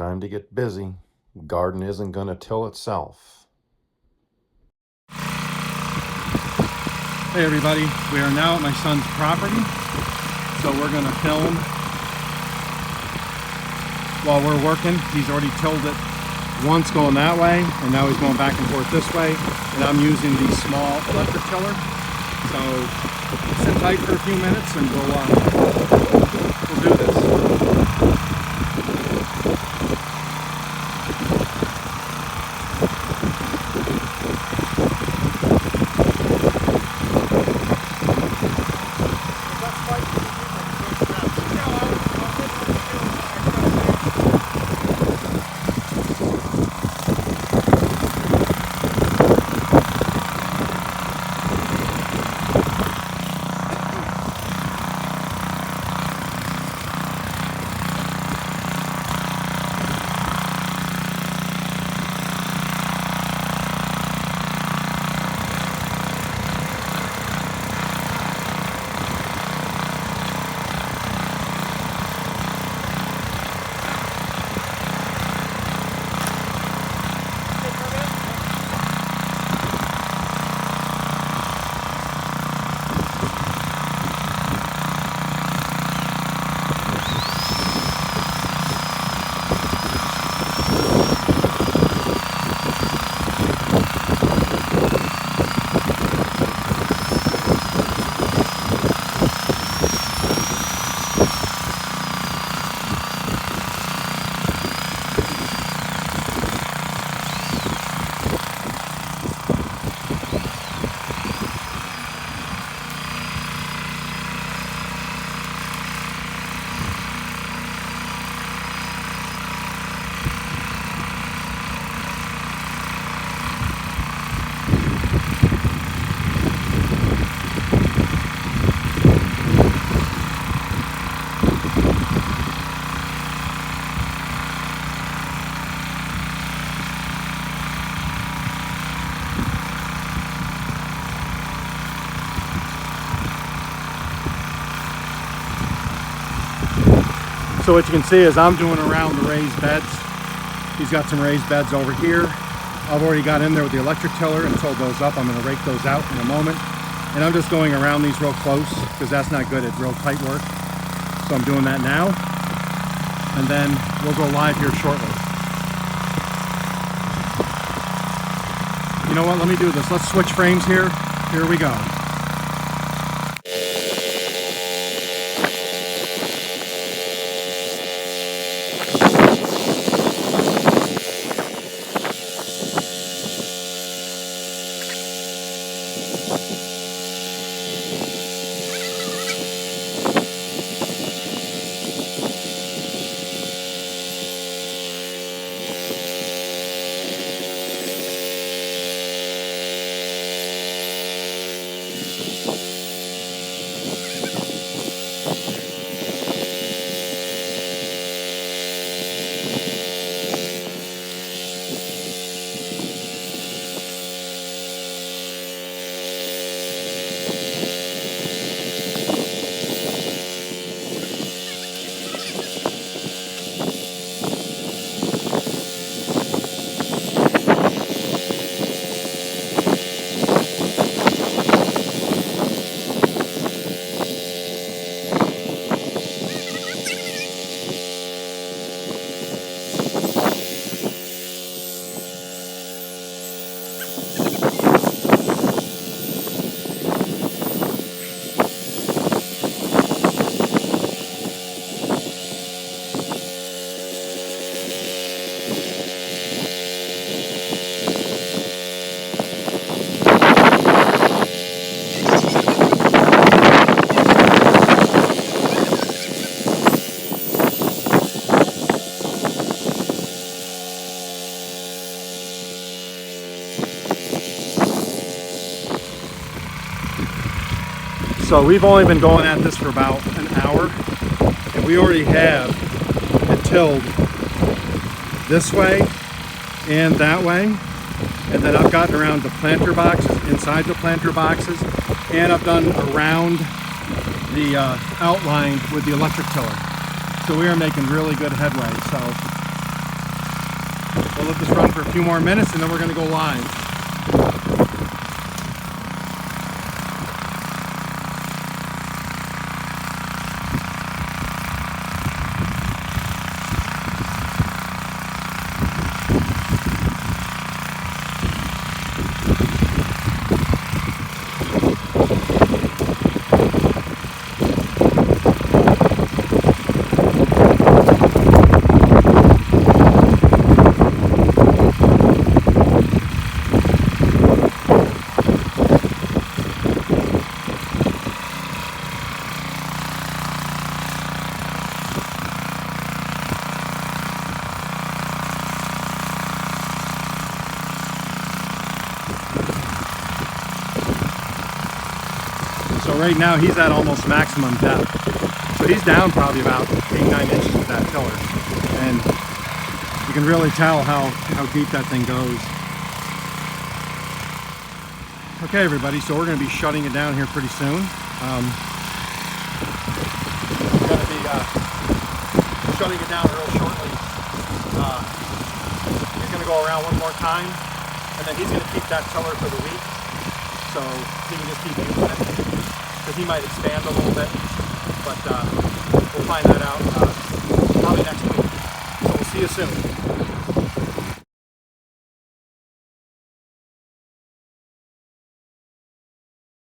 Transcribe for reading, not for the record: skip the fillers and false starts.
Time to get busy. Garden isn't gonna till itself. Hey everybody, we are now at my son's property, so we're going to film while we're working. He's already tilled it once going that way, and now he's going back and forth this way, and I'm using the small electric tiller. So sit tight for a few minutes and we'll do this. So what you can see is I'm doing around the raised beds. He's got some raised beds over here. I've already got in there with the electric tiller and tilled those up. I'm going to rake those out in a moment. And I'm just going around these real close because that's not good at real tight work. So I'm doing that now. And then we'll go live here shortly. You know what? Let me do this. Let's switch frames here. Here we go. So we've only been going at this for about an hour, and we already have it tilled this way and that way. And then I've gotten around the planter boxes, inside the planter boxes, and I've done around the outline with the electric tiller. So we are making really good headway. So We'll let this run for a few more minutes and then we're going to go live. So right now he's at almost maximum depth. So he's down probably about 8-9 inches with that tiller. And you can really tell how deep that thing goes. Okay everybody, so we're going to be shutting it down here pretty soon. We're going to be shutting it down real shortly. He's going to go around one more time and then he's going to keep that tiller for the week. So he can just keep using it. Because he might expand a little bit, but we'll find that out probably next week. So we'll see you soon.